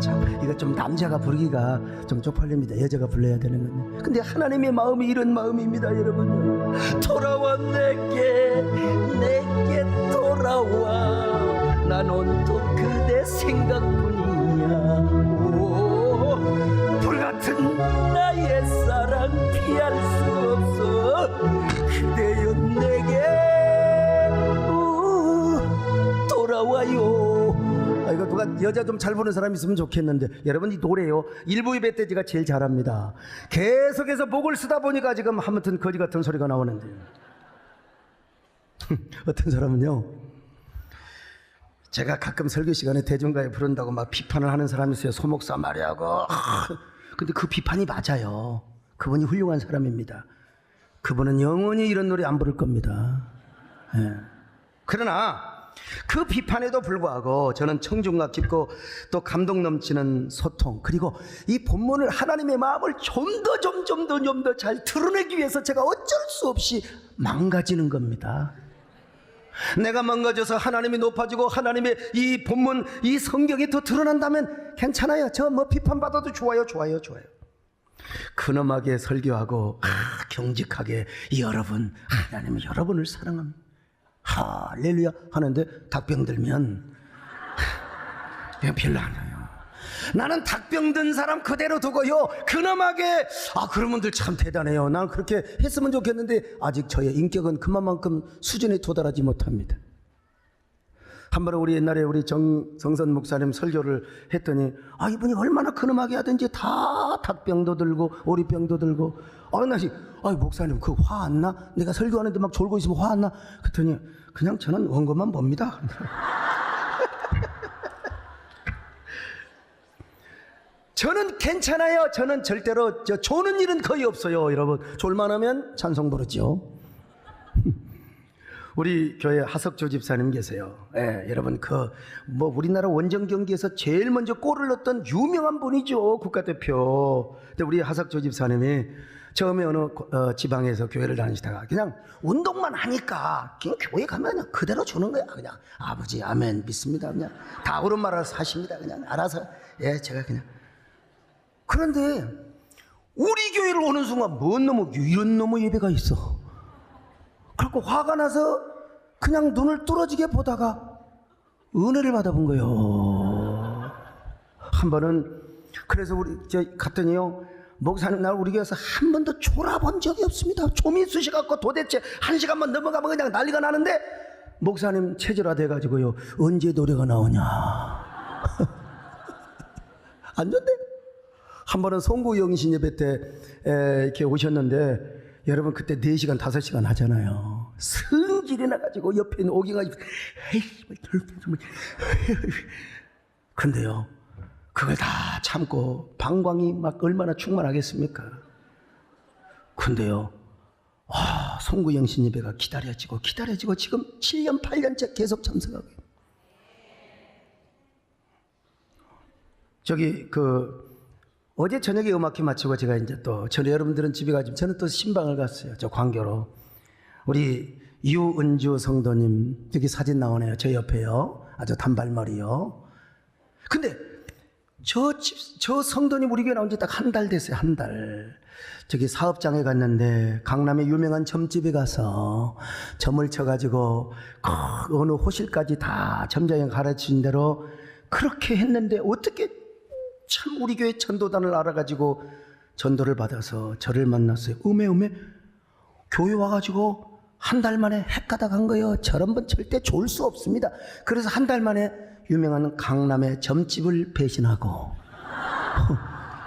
참 이거 좀 남자가 부르기가 좀 쪽팔립니다. 여자가 불러야 되는 건데. 근데 하나님의 마음이 이런 마음입니다, 여러분. 돌아와 내게 돌아와. 난 온통 그대 생각뿐이야. 오, 불같은 나의 사랑 피할 수 없어. 그대여 내게 돌아와요. 이거 누가 여자 좀 잘 부르는 사람 있으면 좋겠는데, 여러분 이 노래요 일부의 멧돼지가 제일 잘합니다. 계속해서 목을 쓰다 보니까 지금 아무튼 거지 같은 소리가 나오는데 어떤 사람은요, 제가 가끔 설교 시간에 대중가에 부른다고 막 비판을 하는 사람이 있어요. 소목사 말이하고. 근데 그 비판이 맞아요. 그분이 훌륭한 사람입니다. 그분은 영원히 이런 노래 안 부를 겁니다. 그러나 그 비판에도 불구하고 저는 청중과 깊고 또 감동 넘치는 소통, 그리고 이 본문을 하나님의 마음을 좀 더 잘 드러내기 위해서 제가 어쩔 수 없이 망가지는 겁니다. 내가 망가져서 하나님이 높아지고 하나님의 이 본문, 이 성경이 더 드러난다면 괜찮아요. 저 뭐 비판받아도 좋아요. 근엄하게 설교하고 경직하게 여러분, 하나님은 여러분을 사랑합니다. 할렐루야 하는데 닭병 들면 그냥 별로 안 해요. 나는 닭병 든 사람 그대로 두고요 근엄하게 그런 분들 참 대단해요. 난 그렇게 했으면 좋겠는데 아직 저의 인격은 그만큼 수준에 도달하지 못합니다. 한 번은 우리 옛날에 우리 정선 목사님 설교를 했더니 이분이 얼마나 근엄하게 하든지 다 닭병도 들고 오리병도 들고 목사님 그 화 안 나? 내가 설교하는데 막 졸고 있으면 화 안 나? 그랬더니 그냥 저는 원고만 봅니다. 저는 괜찮아요. 저는 절대로 조는 일은 거의 없어요. 여러분, 졸만하면 찬송 부르죠. 우리 교회 하석조 집사님 계세요. 여러분 우리나라 원정 경기에서 제일 먼저 골을 넣었던 유명한 분이죠. 국가대표. 근데 우리 하석조 집사님이 처음에 어느 지방에서 교회를 다니시다가 그냥 운동만 하니까 그냥 교회 가면 그대로 주는 거야. 그냥 아버지 아멘 믿습니다. 그냥 다 옳은 말 알아서 하십니다. 그냥 알아서 제가 그냥. 그런데 우리 교회를 오는 순간 이런 놈의 예배가 있어. 그래서 화가 나서 그냥 눈을 뚫어지게 보다가 은혜를 받아본 거예요. 한 번은 그래서 갔더니요 목사님 날 우리 교회에서 한 번도 졸아본 적이 없습니다. 좀이 쑤셔갖고 도대체 1시간만 넘어가면 그냥 난리가 나는데 목사님 체질화 돼가지고요 언제 노래가 나오냐 안 좋네. 한 번은 송구영신 예배 때 이렇게 오셨는데 여러분 그때 4시간 5시간 하잖아요. 성질이 나가지고 옆에 있는 오기가 근데요 그걸 다 참고 방광이 막 얼마나 충만하겠습니까? 근데요 송구영신 예배가 기다려지고 지금 7년 8년째 계속 참석하고 저기 어제 저녁에 음악회 마치고 제가 이제 또 저는 여러분들은 집에 가지고 저는 또 신방을 갔어요. 저 광교로. 우리 유은주 성도님 여기 사진 나오네요. 저 옆에요. 아주 단발머리요. 근데 저 성도님 우리 교회 나온 지 딱 한 달 됐어요. 한 달. 저기 사업장에 갔는데 강남의 유명한 점집에 가서 점을 쳐가지고 어느 호실까지 다 점장이 가르친 대로 그렇게 했는데 어떻게 참 우리 교회 전도단을 알아가지고 전도를 받아서 저를 만났어요. 음에 교회 와가지고 한 달 만에 핵가다 간 거예요. 저런 분 절대 좋을 수 없습니다. 그래서 한 달 만에 유명한 강남의 점집을 배신하고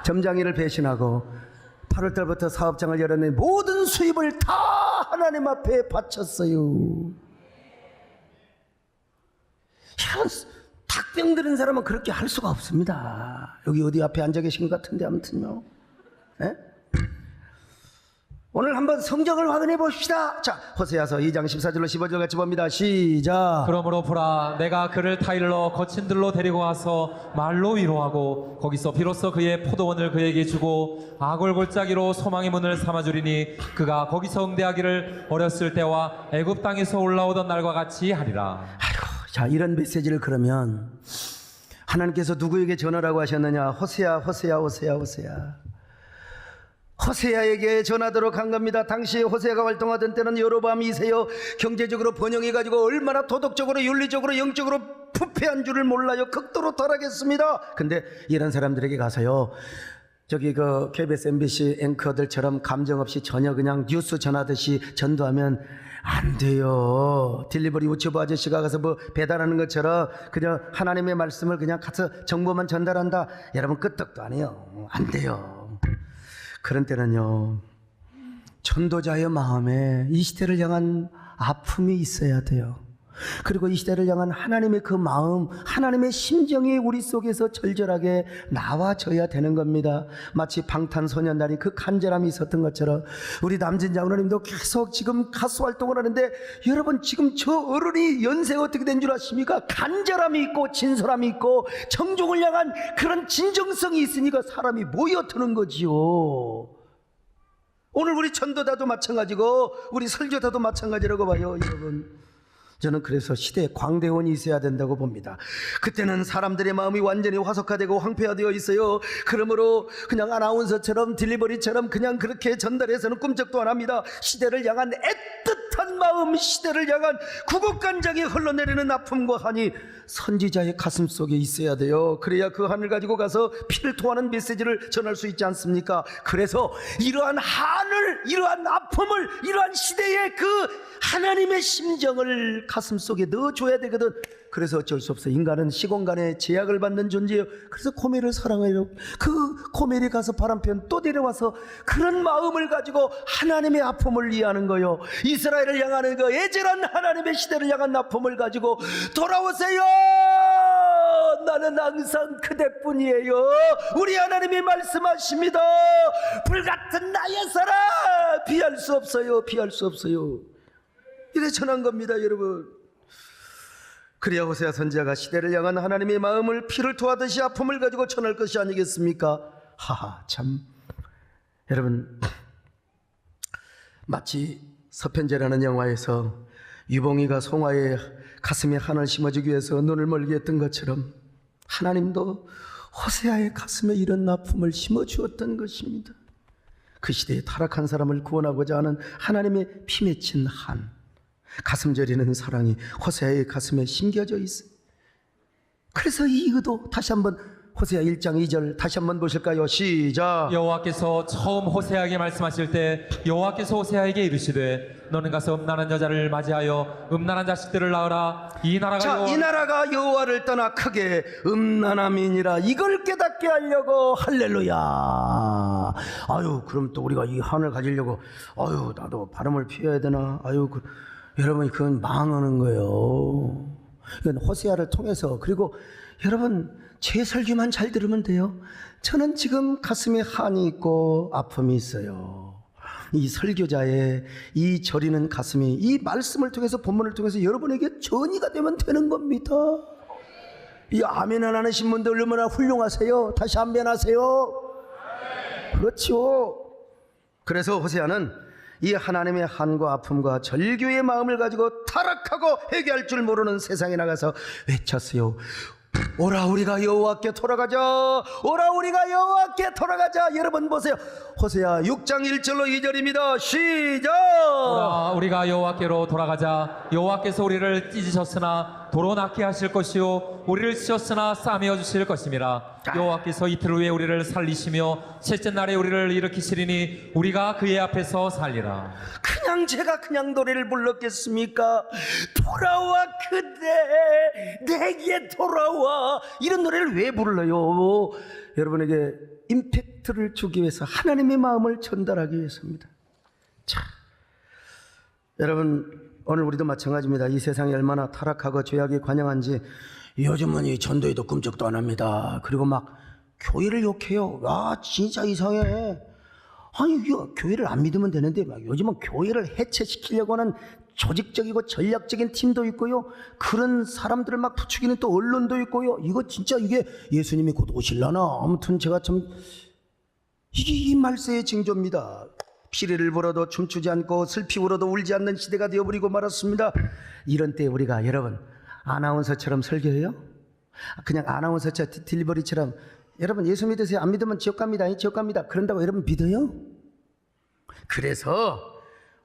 점장이를 배신하고 8월 달부터 사업장을 열었는데 모든 수입을 다 하나님 앞에 바쳤어요. 닭병 들은 사람은 그렇게 할 수가 없습니다. 여기 어디 앞에 앉아 계신 것 같은데 아무튼요. 에? 오늘 한번 성경을 확인해 봅시다. 자, 호세아서 2장 14절로 15절 같이 봅니다. 시작. 그러므로 보라 내가 그를 타일러 거친 들로 데리고 와서 말로 위로하고 거기서 비로소 그의 포도원을 그에게 주고 아골 골짜기로 소망의 문을 삼아주리니 그가 거기서 응대하기를 어렸을 때와 애굽 땅에서 올라오던 날과 같이 하리라. 아이고, 자, 이런 메시지를 그러면 하나님께서 누구에게 전하라고 하셨느냐? 호세아. 호세아에게 전하도록 한 겁니다. 당시에 호세아가 활동하던 때는 여로보암이 세요 경제적으로 번영해가지고 얼마나 도덕적으로 윤리적으로 영적으로 부패한 줄을 몰라요. 극도로 타락했습니다. 근데 이런 사람들에게 가서요 저기 KBS MBC 앵커들처럼 감정 없이 전혀 그냥 뉴스 전하듯이 전도하면 안 돼요. 딜리버리 유튜브 아저씨가 가서 뭐 배달하는 것처럼 그냥 하나님의 말씀을 그냥 가서 정보만 전달한다. 여러분 끄떡도 안 해요. 안 돼요. 그런 때는요 전도자의 마음에 이 시대를 향한 아픔이 있어야 돼요. 그리고 이 시대를 향한 하나님의 그 마음, 하나님의 심정이 우리 속에서 절절하게 나와져야 되는 겁니다. 마치 방탄소년단이 그 간절함이 있었던 것처럼 우리 남진 장로님도 계속 지금 가수 활동을 하는데 여러분 지금 저 어른이 연세가 어떻게 된 줄 아십니까? 간절함이 있고 진솔함이 있고 청중을 향한 그런 진정성이 있으니까 사람이 모여드는 거지요. 오늘 우리 전도자도 마찬가지고 우리 설교자도 마찬가지라고 봐요. 여러분 저는 그래서 시대에 광대원이 있어야 된다고 봅니다. 그때는 사람들의 마음이 완전히 화석화되고 황폐화되어 있어요. 그러므로 그냥 아나운서처럼 딜리버리처럼 그냥 그렇게 전달해서는 꿈쩍도 안 합니다. 시대를 향한 애틋한 마음, 시대를 향한 구국간장이 흘러내리는 아픔과 한이 선지자의 가슴 속에 있어야 돼요. 그래야 그 한을 가지고 가서 피를 토하는 메시지를 전할 수 있지 않습니까? 그래서 이러한 한을, 이러한 아픔을, 이러한 시대의 그 하나님의 심정을 가슴 속에 넣어줘야 되거든. 그래서 어쩔 수 없어. 인간은 시공간에 제약을 받는 존재예요. 그래서 코멜을 사랑해요. 그 코멜이 가서 바람편 또 데려와서 그런 마음을 가지고 하나님의 아픔을 이해하는 거예요. 이스라엘을 향하는 그 애절한 하나님의 시대를 향한 아픔을 가지고 돌아오세요. 나는 항상 그대뿐이에요. 우리 하나님이 말씀하십니다. 불같은 나의 사랑 피할 수 없어요. 피할 수 없어요. 이래 전한 겁니다, 여러분. 그래야 호세아 선지자가 시대를 향한 하나님의 마음을 피를 토하듯이 아픔을 가지고 전할 것이 아니겠습니까? 하하, 참. 여러분, 마치 서편제라는 영화에서 유봉이가 송아의 가슴에 한을 심어주기 위해서 눈을 멀게 했던 것처럼 하나님도 호세아의 가슴에 이런 아픔을 심어주었던 것입니다. 그 시대에 타락한 사람을 구원하고자 하는 하나님의 피 맺힌 한, 가슴 저리는 사랑이 호세아의 가슴에 심겨져 있어요. 그래서 이 의도 다시 한번 호세아 1장 2절 다시 한번 보실까요? 시작. 여호와께서 처음 호세아에게 말씀하실 때 여호와께서 호세아에게 이르시되 너는 가서 음란한 여자를 맞이하여 음란한 자식들을 낳으라. 이 나라가 자, 이 나라가 여호와를 떠나 크게 음란함이니라. 이걸 깨닫게 하려고 할렐루야. 아유, 그럼 또 우리가 이 한을 가지려고 아유, 나도 발음을 피해야 되나? 아유, 여러분 그건 망하는 거예요. 이건 호세아를 통해서. 그리고 여러분 제 설교만 잘 들으면 돼요. 저는 지금 가슴에 한이 있고 아픔이 있어요. 이 설교자의 이 저리는 가슴이 이 말씀을 통해서 본문을 통해서 여러분에게 전이가 되면 되는 겁니다. 이 아멘 안 하신 분들 얼마나 훌륭하세요. 다시 아멘하세요. 그렇죠. 그래서 호세아는 이 하나님의 한과 아픔과 절규의 마음을 가지고 타락하고 회개할 줄 모르는 세상에 나가서 외쳤어요. 오라 우리가 여호와께 돌아가자. 오라 우리가 여호와께 돌아가자. 여러분 보세요. 호세아 6장 1절로 2절입니다. 시작. 오라 우리가 여호와께로 돌아가자. 여호와께서 우리를 찢으셨으나 도로 낫게 하실 것이요 우리를 찢었으나 싸매어 주실 것임이라. 여호와께서 이틀 후에 우리를 살리시며 셋째 날에 우리를 일으키시리니 우리가 그의 앞에서 살리라. 그냥 제가 그냥 노래를 불렀겠습니까? 돌아와 그대 내게 돌아와. 이런 노래를 왜 불러요? 여러분에게 임팩트를 주기 위해서, 하나님의 마음을 전달하기 위해서입니다. 자, 여러분 오늘 우리도 마찬가지입니다. 이 세상이 얼마나 타락하고 죄악이 관영한지 요즘은 이 전도에도 꿈쩍도 안 합니다. 그리고 막 교회를 욕해요. 와 진짜 이상해. 아니 이거 교회를 안 믿으면 되는데 막 요즘은 교회를 해체시키려고 하는 조직적이고 전략적인 팀도 있고요. 그런 사람들을 막 부추기는 또 언론도 있고요. 이거 진짜 이게 예수님이 곧 오실라나? 아무튼 제가 참 이게 이 말세의 징조입니다. 피리를 불어도 춤추지 않고 슬피 울어도 울지 않는 시대가 되어버리고 말았습니다. 이런 때 우리가 여러분 아나운서처럼 설교해요? 그냥 아나운서처 딜리버리처럼 여러분 예수 믿으세요? 안 믿으면 지옥 갑니다. 지옥 갑니다. 그런다고 여러분 믿어요? 그래서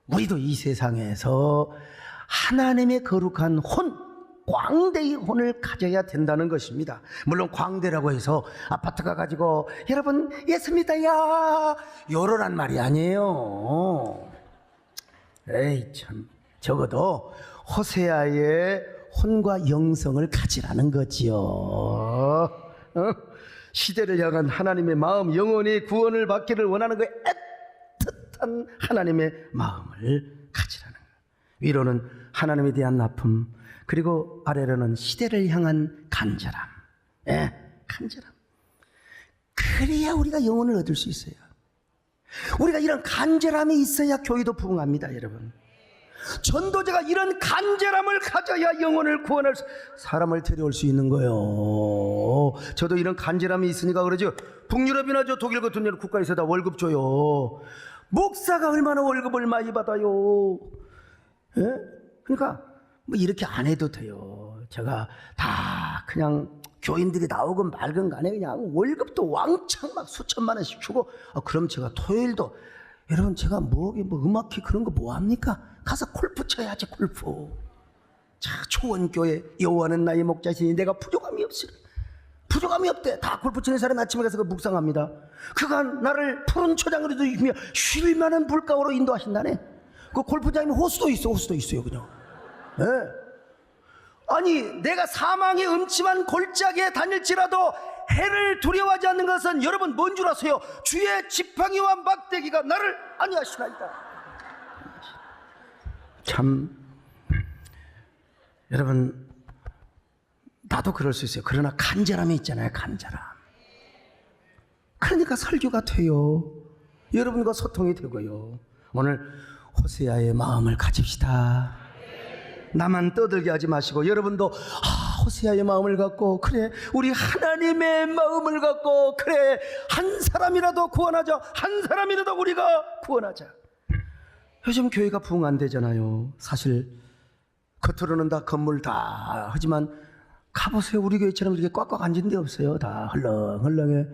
우리도 이 세상에서 하나님의 거룩한 혼, 광대의 혼을 가져야 된다는 것입니다. 물론 광대라고 해서 아파트가 가지고 여러분 예수 믿어요 요러란 말이 아니에요. 에이 참, 적어도 호세아의 혼과 영성을 가지라는 거지요. 시대를 향한 하나님의 마음, 영원히 구원을 받기를 원하는 그 애틋한 하나님의 마음을 가지라는 거예요. 위로는 하나님에 대한 아픔, 그리고 아래로는 시대를 향한 간절함. 간절함. 그래야 우리가 영혼을 얻을 수 있어요. 우리가 이런 간절함이 있어야 교회도 부흥합니다, 여러분. 전도자가 이런 간절함을 가져야 영혼을 구원할 사람을 데려올 수 있는 거예요. 저도 이런 간절함이 있으니까 그러죠. 북유럽이나 저 독일 같은 데는 국가에서 다 월급 줘요. 목사가 얼마나 월급을 많이 받아요. 예? 그러니까 뭐 이렇게 안 해도 돼요. 제가 다 그냥 교인들이 나오건 말건 간에 그냥 월급도 왕창 막 수천만 원씩 주고, 그럼 제가 토요일도 여러분 제가 뭐 음악회 그런 거 뭐 합니까? 가서 골프 쳐야지, 골프. 자, 초원교회 여호와는 나의 목자시니 내가 부족함이 없으리. 부족함이 없대. 다 골프 치는 사람이 아침에 가서 그 묵상합니다. 그가 나를 푸른 초장으로도 이기며 쉴 만한 물가로 인도하신다네. 그 골프장에 호수도 있어요 그냥. 네. 아니 내가 사망의 음침한 골짜기에 다닐지라도 해를 두려워하지 않는 것은 여러분 뭔 줄 아세요? 주의 지팡이와 막대기가 나를 안위하시나이다. 참 여러분 나도 그럴 수 있어요. 그러나 간절함이 있잖아요. 간절함. 그러니까 설교가 돼요. 여러분과 소통이 되고요. 오늘 호세아의 마음을 가집시다. 나만 떠들게 하지 마시고 여러분도 호세아의 마음을 갖고, 그래 우리 하나님의 마음을 갖고, 그래 한 사람이라도 구원하자. 한 사람이라도 우리가 구원하자. 요즘 교회가 부흥 안 되잖아요. 사실 겉으로는 다 건물 다 하지만 가보세요. 우리 교회처럼 이렇게 꽉꽉 앉은 데 없어요. 다 헐렁헐렁해.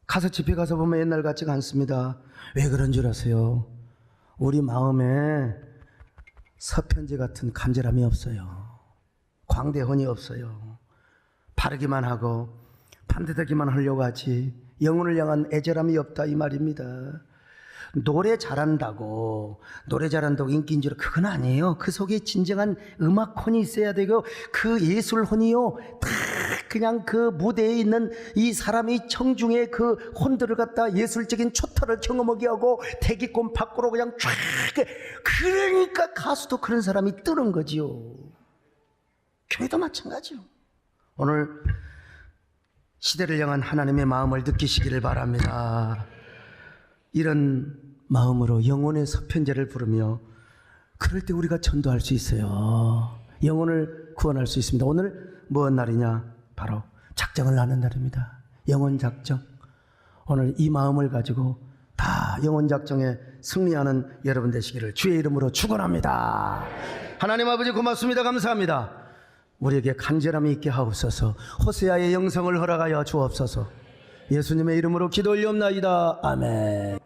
가서 집회 가서 보면 옛날 같지가 않습니다. 왜 그런 줄 아세요? 우리 마음에 서편제 같은 간절함이 없어요. 광대혼이 없어요. 바르기만 하고 반듯하기만 하려고 하지 영혼을 향한 애절함이 없다 이 말입니다. 노래 잘한다고 인기인 줄 그건 아니에요. 그 속에 진정한 음악혼이 있어야 되고 그 예술혼이요 다 그냥 그 무대에 있는 이 사람이 청중의 그 혼들을 갖다 예술적인 초타를 경험하게 하고 대기권 밖으로 그냥 쫙 그러니까 가수도 그런 사람이 뜨는 거지요. 교회도 마찬가지요. 오늘 시대를 향한 하나님의 마음을 느끼시기를 바랍니다. 이런 마음으로 영혼의 서편제를 부르며 그럴 때 우리가 전도할 수 있어요. 영혼을 구원할 수 있습니다. 오늘 무엇 날이냐? 바로 작정을 하는 날입니다. 영혼 작정. 오늘 이 마음을 가지고 다 영혼 작정에 승리하는 여러분 되시기를 주의 이름으로 축원합니다. 하나님 아버지 고맙습니다. 감사합니다. 우리에게 간절함이 있게 하옵소서. 호세아의 영성을 허락하여 주옵소서. 예수님의 이름으로 기도 올리옵나이다. 아멘.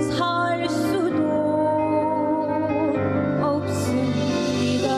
살 수도 없습니다.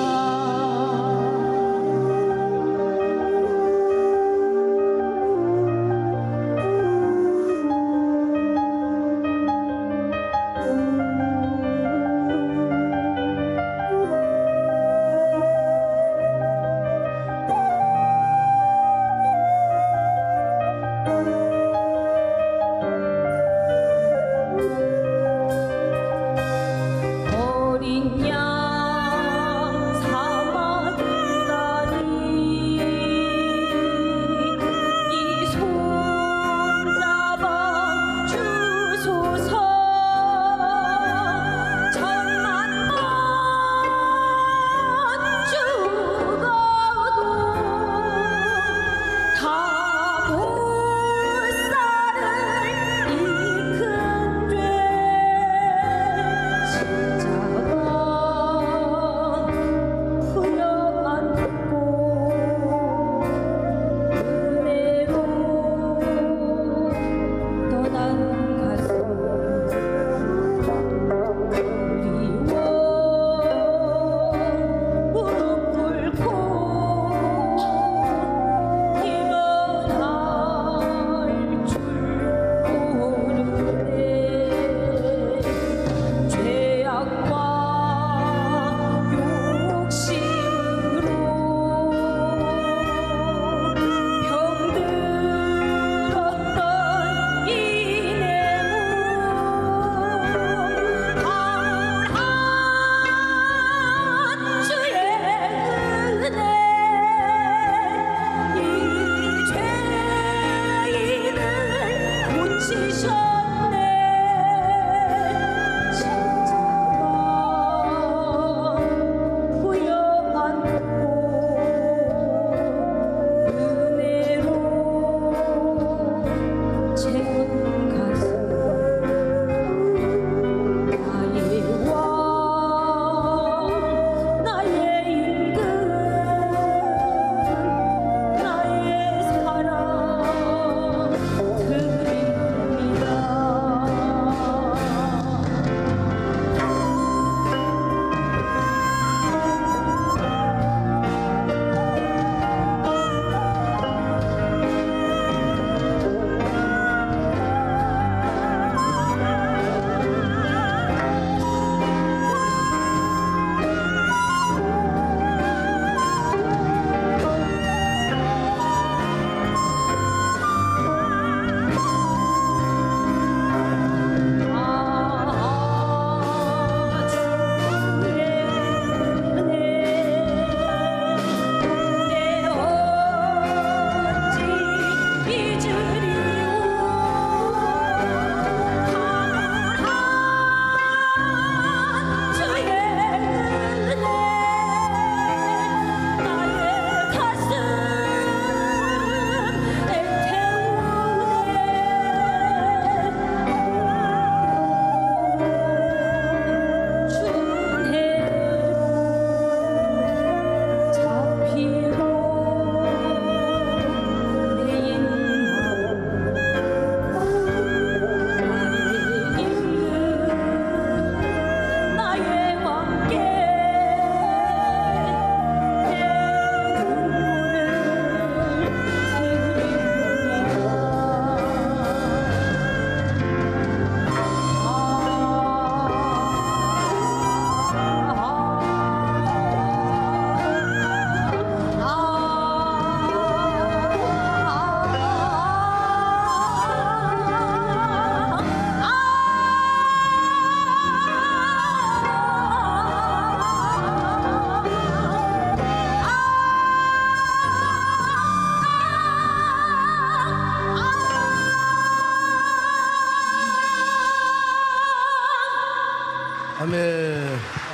아멘.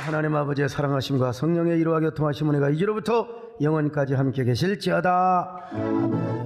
하나님 아버지의 사랑하심과 성령의 이루와 교통하심 은혜가 이제로부터 영원까지 함께 계실지어다. 아멘.